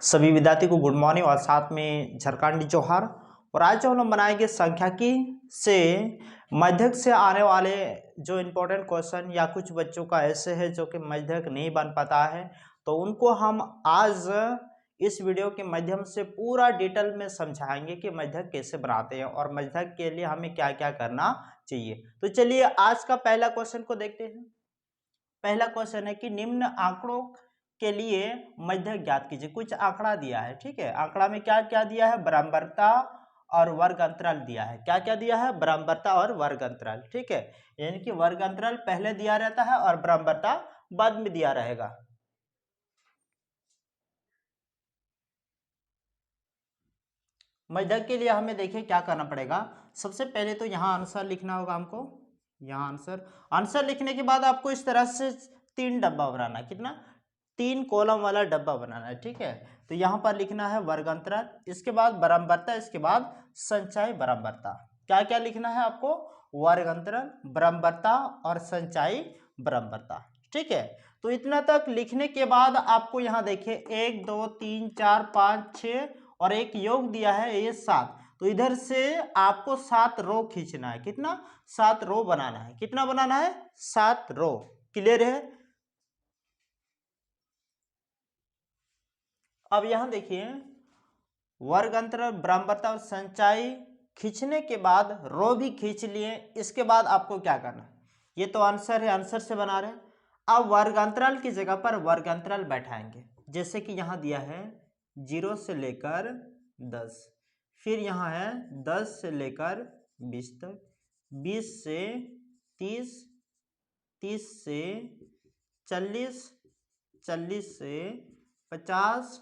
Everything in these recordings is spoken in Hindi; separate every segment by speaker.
Speaker 1: सभी विद्यार्थी को गुड मॉर्निंग और साथ में झारखंडी जोहार। और आज जो हम लोग बनाएंगे सांख्यिकी से मध्यक से आने वाले जो इम्पोर्टेंट क्वेश्चन या कुछ बच्चों का ऐसे है जो कि मध्यक नहीं बन पाता है, तो उनको हम आज इस वीडियो के माध्यम से पूरा डिटेल में समझाएंगे कि मध्यक कैसे बनाते हैं और मध्यक के लिए हमें क्या क्या करना चाहिए। तो चलिए आज का पहला क्वेश्चन को देखते हैं। पहला क्वेश्चन है कि निम्न आंकड़ों के लिए मध्यक ज्ञात कीजिए। कुछ आंकड़ा दिया है, ठीक है। आंकड़ा में क्या क्या दिया है? बराबरता और वर्ग अंतराल दिया है। क्या क्या दिया है? बराबरता और वर्ग अंतराल, ठीक है। यानी कि वर्ग अंतराल पहले दिया रहता है और बराबरता बाद में दिया रहेगा। मध्यक के लिए हमें देखिए क्या करना पड़ेगा। सबसे पहले तो यहाँ आंसर लिखना होगा हमको। यहाँ आंसर लिखने के बाद आपको इस तरह से 3 डब्बा बनाना है। कितना? 3 कॉलम वाला डब्बा बनाना है, ठीक है। तो यहाँ पर लिखना है वर्ग अंतराल, इसके बाद बराबरता, इसके बाद संचय बराबरता। क्या क्या लिखना है आपको? वर्ग अंतराल, बराबरता और संचय बराबरता, ठीक है। तो इतना तक लिखने के बाद आपको यहाँ देखिए 1 2 3 4 5 6 और एक योग दिया है ये 7। तो इधर से आपको 7 रो खींचना है। कितना? 7 रो बनाना है। कितना बनाना है? 7 रो। क्लियर है? अब यहां देखिए वर्ग अंतराल, बराबरता और संचय खींचने के बाद रो भी खींच लिए। इसके बाद आपको क्या करना है? ये तो आंसर है, आंसर से बना रहे। अब वर्ग अंतराल की जगह पर वर्ग अंतराल बैठाएंगे। जैसे कि यहां दिया है 0 से लेकर 10, फिर यहाँ है 10 से लेकर 20 तक, 20 से 30, 30 से 40, 40 से 50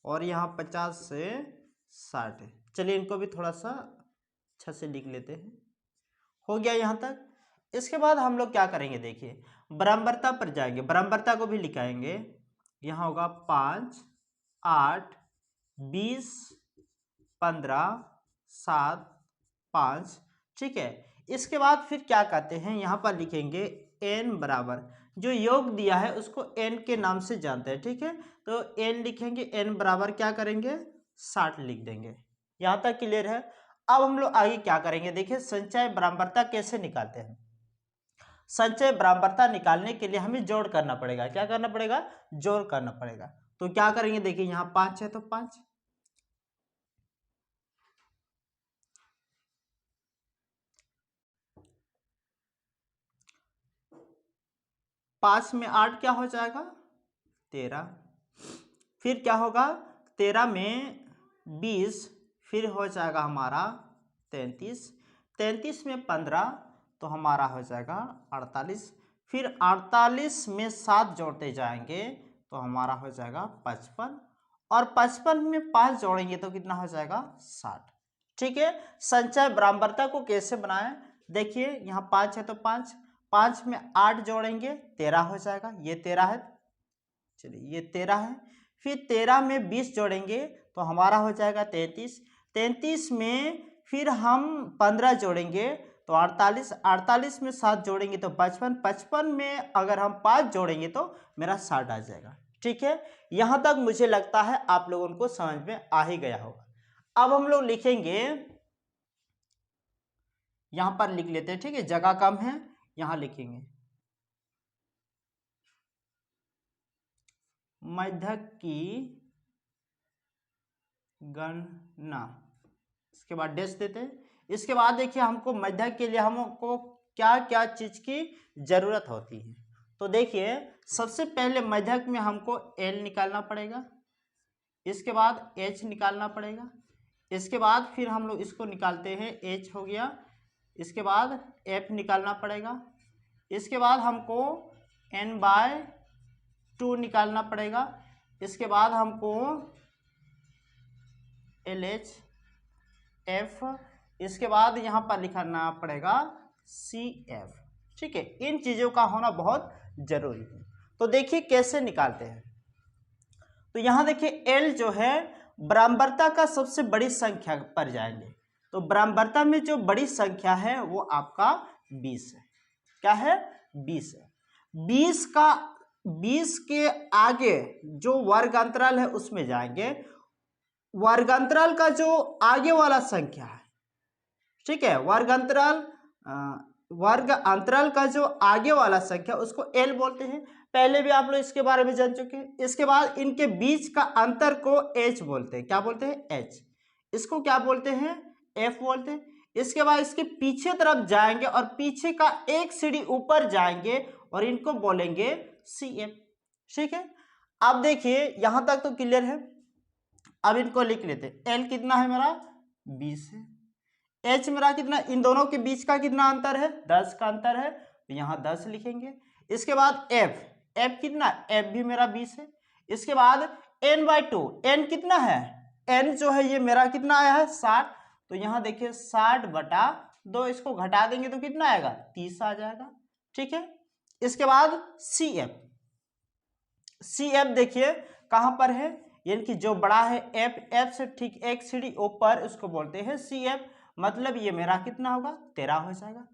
Speaker 1: और यहाँ 50 से 60 है। चलिए इनको भी थोड़ा सा अच्छा से लिख लेते हैं। हो गया यहाँ तक। इसके बाद हम लोग क्या करेंगे? देखिए बराबरता पर जाएंगे, बराबरता को भी लिखाएंगे। यहाँ होगा 5 8 20 15 7 5, ठीक है। इसके बाद फिर क्या कहते हैं? यहाँ पर लिखेंगे n बराबर, जो योग दिया है उसको n के नाम से जानते हैं, ठीक है। तो n लिखेंगे, n बराबर क्या करेंगे? 60 लिख देंगे। यहाँ तक क्लियर है? अब हम लोग आगे क्या करेंगे? देखिए संचय बराबरता कैसे निकालते हैं। संचय बराबरता निकालने के लिए हमें जोड़ करना पड़ेगा। क्या करना पड़ेगा? जोड़ करना पड़ेगा। तो क्या करेंगे? देखिए यहाँ 5 है तो 5, 5 में 8 क्या हो जाएगा? 13। फिर क्या होगा? 13 में 20, फिर हो जाएगा हमारा 33, 33 में 15 तो हमारा हो जाएगा 48, फिर 48 में 7 जोड़ते जाएंगे तो हमारा हो जाएगा 55, और 55 में 5 जोड़ेंगे तो कितना हो जाएगा? 60, ठीक है। संचय बराबरता को कैसे बनाएं? देखिए यहाँ 5 है तो 5, 5 में 8 जोड़ेंगे 13 हो जाएगा, ये 13 है। चलिए ये 13 है। फिर 13 में 20 जोड़ेंगे तो हमारा हो जाएगा 33, 33 में फिर हम 15 जोड़ेंगे तो 48, 48 में 7 जोड़ेंगे तो 55, 55 में अगर हम 5 जोड़ेंगे तो मेरा 60 आ जाएगा, ठीक है। यहां तक मुझे लगता है आप लोगों को समझ में आ ही गया होगा। अब हम लोग लिखेंगे, यहां पर लिख लेते हैं, ठीक है, जगह कम है, यहां लिखेंगे मध्यक की गणना। इसके बाद डैश देते हैं। इसके बाद देखिए हमको मध्यक के लिए हमको क्या क्या चीज की जरूरत होती है। तो देखिए सबसे पहले मध्यक में हमको L निकालना पड़ेगा, इसके बाद H निकालना पड़ेगा, इसके बाद फिर हम लोग इसको निकालते हैं, H हो गया, इसके बाद F निकालना पड़ेगा, इसके बाद हमको n/2 निकालना पड़ेगा, इसके बाद हमको LH F, इसके बाद यहाँ पर लिखना पड़ेगा CF, ठीक है। इन चीज़ों का होना बहुत जरूरी है। तो देखिए कैसे निकालते हैं। तो यहाँ देखिए L जो है बराबरता का सबसे बड़ी संख्या पर जाएंगे, तो बराबरता में जो बड़ी संख्या है वो आपका 20 है। क्या है? 20 है। 20 का 20 के आगे जो वर्ग अंतराल है उसमें जाएंगे। वर्गांतराल का जो आगे वाला संख्या है, ठीक है, वर्ग अंतराल का जो आगे वाला संख्या उसको एल बोलते हैं। पहले भी आप लोग इसके बारे में जान चुके हैं। इसके बाद इनके बीच का अंतर को एच बोलते हैं। क्या बोलते हैं? एच। इसको क्या बोलते हैं? एफ बोलते हैं। इसके बाद इसके पीछे तरफ जाएंगे और पीछे का एक सीढ़ी ऊपर जाएंगे और इनको बोलेंगे सी एफ। ठीक है, अब देखिए यहां तक तो क्लियर है। अब इनको लिख लेते हैं। एल कितना है मेरा? 20 है। एच मेरा कितना, इन दोनों के बीच का कितना अंतर है? 10 का अंतर है, तो यहाँ 10 लिखेंगे। इसके बाद एफ, एफ कितना? एफ भी मेरा 20 है। इसके बाद n/2, n कितना है? n जो है ये मेरा कितना आया है? 60। तो यहाँ देखिए 60/2, इसको घटा देंगे तो कितना आएगा? 30 आ जाएगा। ठीक है, इसके बाद सी एफ, सी एफ देखिए कहाँ पर है, यानी कि जो बड़ा है एफ, एफ से ठीक एक सीढ़ी ऊपर, उसको बोलते हैं सी एफ। मतलब ये मेरा कितना होगा? 13 हो जाएगा।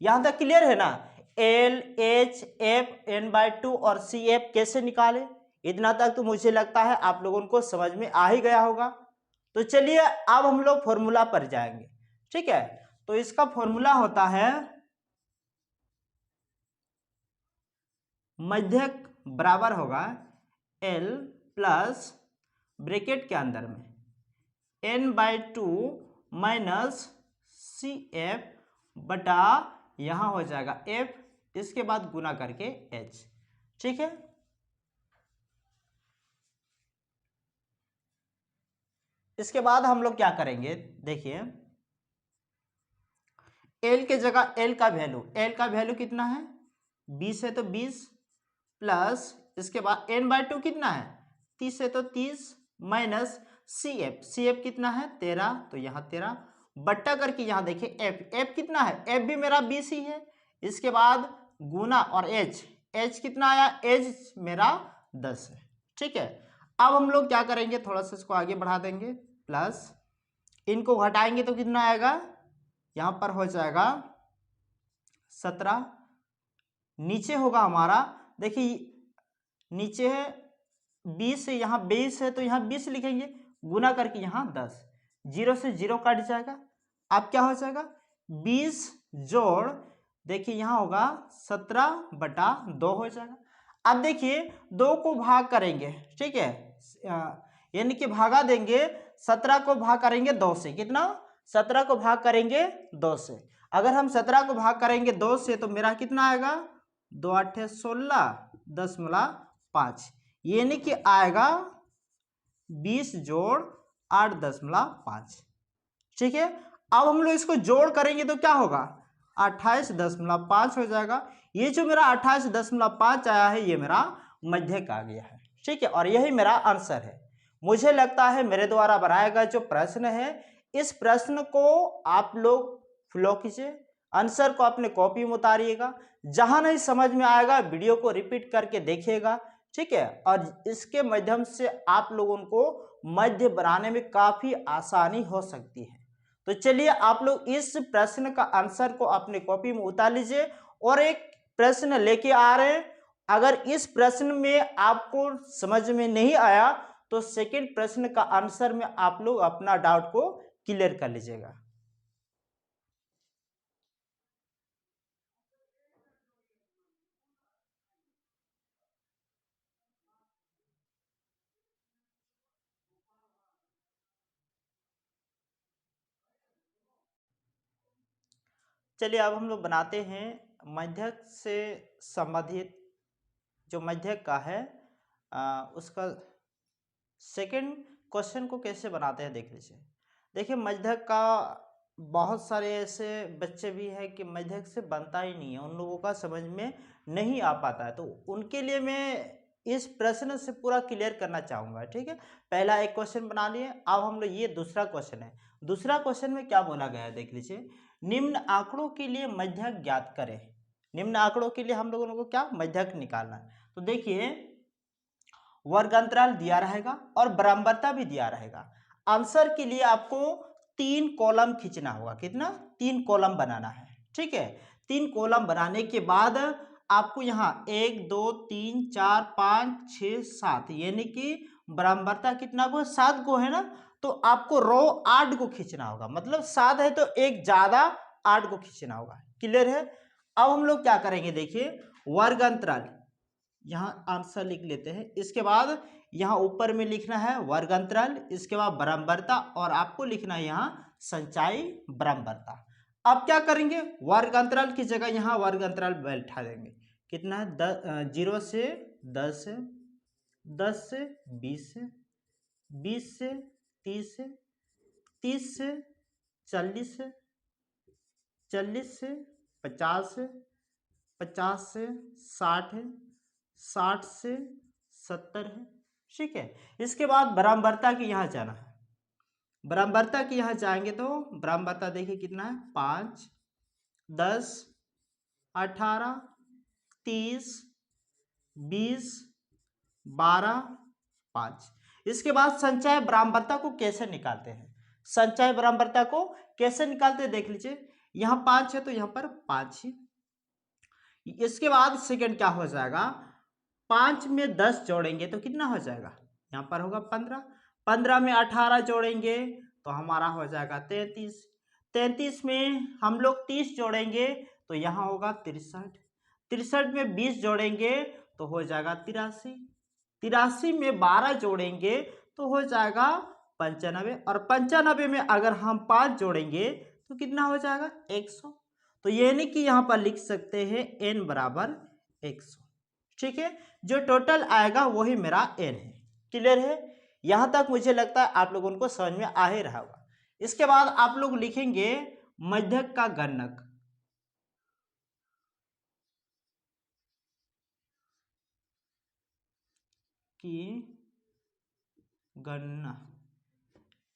Speaker 1: यहां तक क्लियर है ना? एल, एच, एफ, n/2 और सी एफ कैसे निकाले, इतना तक तो मुझे लगता है आप लोगों को समझ में आ ही गया होगा। तो चलिए अब हम लोग फॉर्मूला पर जाएंगे। ठीक है, तो इसका फॉर्मूला होता है मध्यक बराबर होगा एल प्लस ब्रैकेट के अंदर में n/2 माइनस सी एफ बटा यहां हो जाएगा f, इसके बाद गुना करके h। ठीक है, इसके बाद हम लोग क्या करेंगे, देखिए l के जगह l का वैल्यू कितना है? 20 है तो 20 प्लस इसके बाद n/2 कितना है? 30 है तो 30 माइनस सी एफ कितना है? 13, तो यहाँ 13 बट्टा करके यहाँ देखिए एफ कितना है? एफ भी मेरा 20 ही है। इसके बाद गुना और एच कितना आया? एच मेरा 10 है। ठीक है, अब हम लोग क्या करेंगे, थोड़ा सा इसको आगे बढ़ा देंगे, प्लस इनको घटाएंगे तो कितना आएगा? यहाँ पर हो जाएगा 17, नीचे होगा हमारा, देखिए नीचे है 20 है, यहाँ 20 है तो यहाँ 20 लिखेंगे, गुना करके यहाँ 10, 0 से 0 कट जाएगा। अब क्या हो जाएगा? 20 जोड़ देखिए यहाँ होगा 17/2 हो जाएगा। अब देखिए 2 को भाग करेंगे, ठीक है, यानी कि भागा देंगे, 17 को भाग करेंगे 2 से, कितना? 17 को भाग करेंगे 2 से। अगर हम 17 को भाग करेंगे 2 से तो मेरा कितना आएगा? 2 8 16 10/5, यानी कि आएगा 20 जोड़ 8.5। ठीक है, अब हम लोग इसको जोड़ करेंगे तो क्या होगा? 28.5 हो जाएगा। ये जो मेरा 28.5 आया है ये मेरा मध्यक आ गया है। ठीक है, और यही मेरा आंसर है। मुझे लगता है मेरे द्वारा बनाया गया जो प्रश्न है, इस प्रश्न को आप लोग फॉलो कीजिए, आंसर को अपने कॉपी में उतारिएगा, जहां नहीं समझ में आएगा वीडियो को रिपीट करके देखिएगा। ठीक है, और इसके माध्यम से आप लोगों को मध्य बनाने में काफी आसानी हो सकती है। तो चलिए आप लोग इस प्रश्न का आंसर को अपने कॉपी में उतार लीजिए और एक प्रश्न लेके आ रहे हैं। अगर इस प्रश्न में आपको समझ में नहीं आया तो सेकंड प्रश्न का आंसर में आप लोग अपना डाउट को क्लियर कर लीजिएगा। चलिए अब हम लोग बनाते हैं मध्यक से संबंधित जो मध्यक का है उसका सेकंड क्वेश्चन को कैसे बनाते हैं देख लीजिए। देखिए मध्यक का बहुत सारे ऐसे बच्चे भी हैं कि मध्यक से बनता ही नहीं है, उन लोगों का समझ में नहीं आ पाता है, तो उनके लिए मैं इस प्रश्न से पूरा क्लियर करना चाहूँगा। ठीक है, पहला एक क्वेश्चन बना लिए, अब हम लोग ये दूसरा क्वेश्चन है। दूसरा क्वेश्चन में क्या बोला गया है देख लीजिए, निम्न आंकड़ों के लिए मध्यक ज्ञात करें। निम्न आंकड़ों के लिए हम लोगों को क्या मध्यक निकालना है। तो देखिए वर्गांतराल दिया रहेगा और बराबरता भी दिया रहेगा। आंसर के लिए आपको 3 कॉलम खींचना होगा, कितना? 3 कॉलम बनाना है। ठीक है, 3 कॉलम बनाने के बाद आपको यहाँ 1 2 3 4 5 6 7 यानी कि बराबरता कितना को 7 को है ना, तो आपको रो 8 को खींचना होगा, मतलब 7 है तो एक ज्यादा 8 को खींचना होगा। क्लियर है। अब हम लोग क्या करेंगे, देखिए वर्ग अंतराल, यहाँ आंसर लिख लेते हैं, इसके बाद यहाँ ऊपर में लिखना है वर्ग अंतराल, इसके बाद बराबरता और आपको लिखना है यहाँ संचाई बराबरता। अब क्या करेंगे, वर्ग अंतराल की जगह यहाँ वर्ग अंतराल बैठा देंगे। कितना है 0 से 10 है, 10 से 20 है, 20 से 30 है, 30 से 40 है, 40 से 50 है, 50 से 60 है, 60 से 70 है। ठीक है। इसके बाद बराबरता की यहाँ जाना है, बराबरता की यहाँ जाएंगे तो बराबरता देखिए कितना है 5 10 18 30 20 12 5। इसके बाद संचय बराबरता को कैसे निकालते हैं, संचय बराबरता को कैसे निकालते हैं देख लीजिए, यहाँ 5 है तो यहाँ पर 5 ही। इसके बाद सेकंड क्या हो जाएगा, 5 में 10 जोड़ेंगे तो कितना हो जाएगा, यहाँ पर होगा 15, 15 में 18 जोड़ेंगे तो हमारा हो जाएगा 33, 33 में हम लोग 30 जोड़ेंगे तो यहाँ होगा 63, 63 में 20 जोड़ेंगे तो हो जाएगा 83, 83 में 12 जोड़ेंगे तो हो जाएगा 95, और 95 में अगर हम 5 जोड़ेंगे तो कितना हो जाएगा 100। तो यानी कि यहाँ पर लिख सकते हैं n बराबर 100। ठीक है, जो टोटल आएगा वही मेरा n है। क्लियर है, यहां तक मुझे लगता है आप लोगों को समझ में आ ही रहा होगा। इसके बाद आप लोग लिखेंगे मध्यक का गणक, की गणना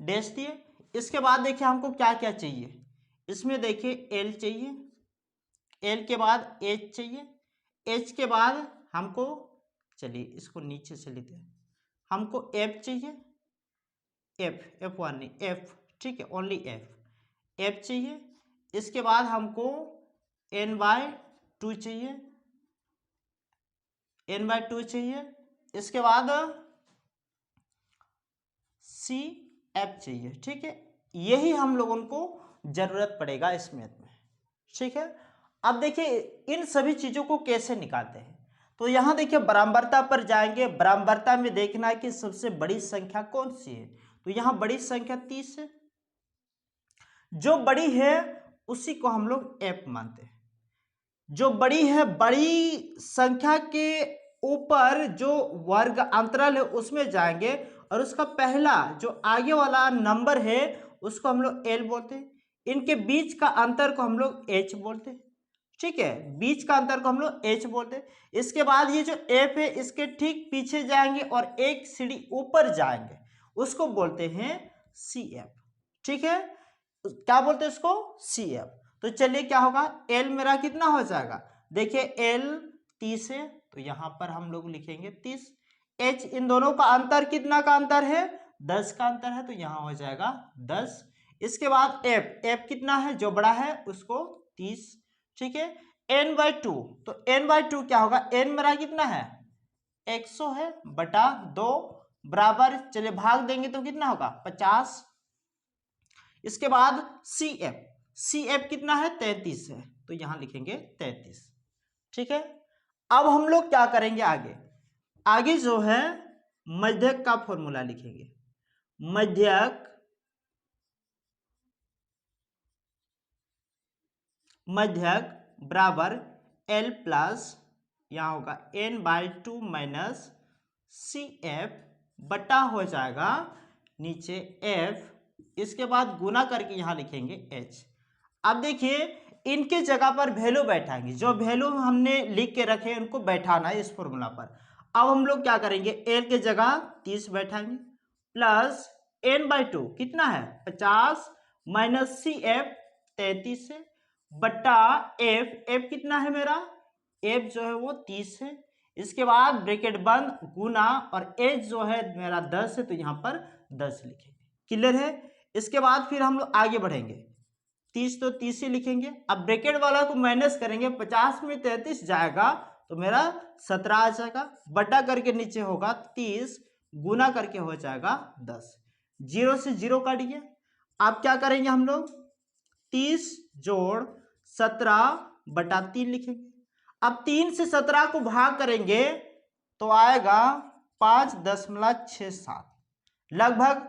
Speaker 1: डैश दिए। इसके बाद देखिए हमको क्या क्या चाहिए, इसमें देखिए l चाहिए, l के बाद h चाहिए, h के बाद हमको, चलिए इसको नीचे से लेते हैं, हमको f चाहिए, f1 नहीं f, ठीक है ओनली f चाहिए। इसके बाद हमको n/2 चाहिए, n/2 चाहिए। इसके बाद CF चाहिए। ठीक है, यही हम लोगों को जरूरत पड़ेगा इस मैथ में। ठीक है, अब देखिए इन सभी चीजों को कैसे निकालते हैं, तो यहां देखिए बराबरता पर जाएंगे, बराबरता में देखना है कि सबसे बड़ी संख्या कौन सी है, तो यहां बड़ी संख्या 30 है, जो बड़ी है उसी को हम लोग f मानते हैं। जो बड़ी है, बड़ी संख्या के ऊपर जो वर्ग अंतराल है उसमें जाएंगे और उसका पहला जो आगे वाला नंबर है उसको हम लोग l बोलते हैं, इनके बीच का अंतर को हम लोग h बोलते हैं। ठीक है, बीच का अंतर को हम लोग h बोलते हैं। इसके बाद ये जो f है इसके ठीक पीछे जाएंगे और एक सीढ़ी ऊपर जाएंगे, उसको बोलते हैं CF। ठीक है, क्या बोलते हैं इसको, CF। तो चलिए क्या होगा, L मेरा कितना हो जाएगा, देखिए L 30 है तो यहां पर हम लोग लिखेंगे 30, H इन दोनों का अंतर कितना का अंतर है, 10 का अंतर है तो यहां हो जाएगा 10। इसके बाद F कितना है, जो बड़ा है उसको 30। ठीक है, n/2, तो n/2 क्या होगा, n मेरा कितना है 100 है बटा 2 बराबर, चलिए भाग देंगे तो कितना होगा 50। इसके बाद CF कितना है 33 है तो यहां लिखेंगे 33। ठीक है, अब हम लोग क्या करेंगे, आगे जो है मध्यक का फॉर्मूला लिखेंगे, मध्यक बराबर L प्लस यहां होगा n/2 माइनस CF बटा हो जाएगा नीचे F, इसके बाद गुना करके यहां लिखेंगे H। अब देखिए इनके जगह पर वैल्यू बैठाएंगे, जो वैल्यू हमने लिख के रखे उनको बैठाना है इस फॉर्मूला पर। अब हम लोग क्या करेंगे, L के जगह 30 बैठाएंगे प्लस n/2 कितना है 50 माइनस CF 33 है बटा F कितना है मेरा, F जो है वो 30 है। इसके बाद ब्रैकेट बंद गुना और H जो है मेरा 10 है तो यहां पर 10 लिखेंगे। क्लियर है, इसके बाद फिर हम लोग आगे बढ़ेंगे, 30 तो 30 ही लिखेंगे। अब ब्रैकेट वाला को माइनस करेंगे, 50 में 33 जाएगा तो मेरा 17 आ जाएगा, बटा करके नीचे होगा 30, गुना करके हो जाएगा 10। 0 से 0 काटिए। अब क्या करेंगे हम लोग, 30 जोड़ 17 बटा 3 लिखेंगे। अब 3 से 17 को भाग करेंगे तो आएगा 5.67, लगभग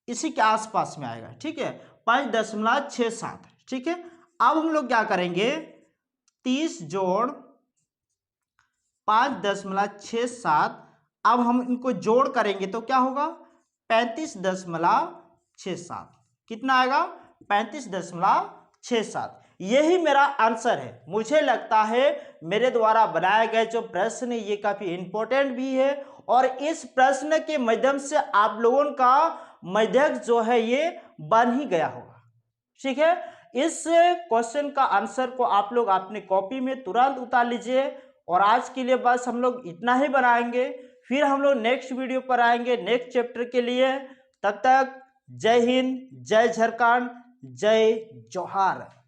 Speaker 1: इसी के आसपास में आएगा, ठीक है, 5.67, ठीक है। अब हम लोग क्या करेंगे, 30 जोड़ 5.67, अब हम इनको जोड़ करेंगे तो क्या होगा, 35.67, कितना आएगा, 35.67। यही मेरा आंसर है। मुझे लगता है मेरे द्वारा बनाया गया जो प्रश्न है ये काफी इंपॉर्टेंट भी है, और इस प्रश्न के माध्यम से आप लोगों का मध्यक जो है ये बन ही गया होगा, ठीक है। इस क्वेश्चन का आंसर को आप लोग अपने कॉपी में तुरंत उतार लीजिए। और आज के लिए बस हम लोग इतना ही बनाएंगे, फिर हम लोग नेक्स्ट वीडियो पर आएंगे नेक्स्ट चैप्टर के लिए। तब तक जय हिंद, जय झारखंड, जय जोहार।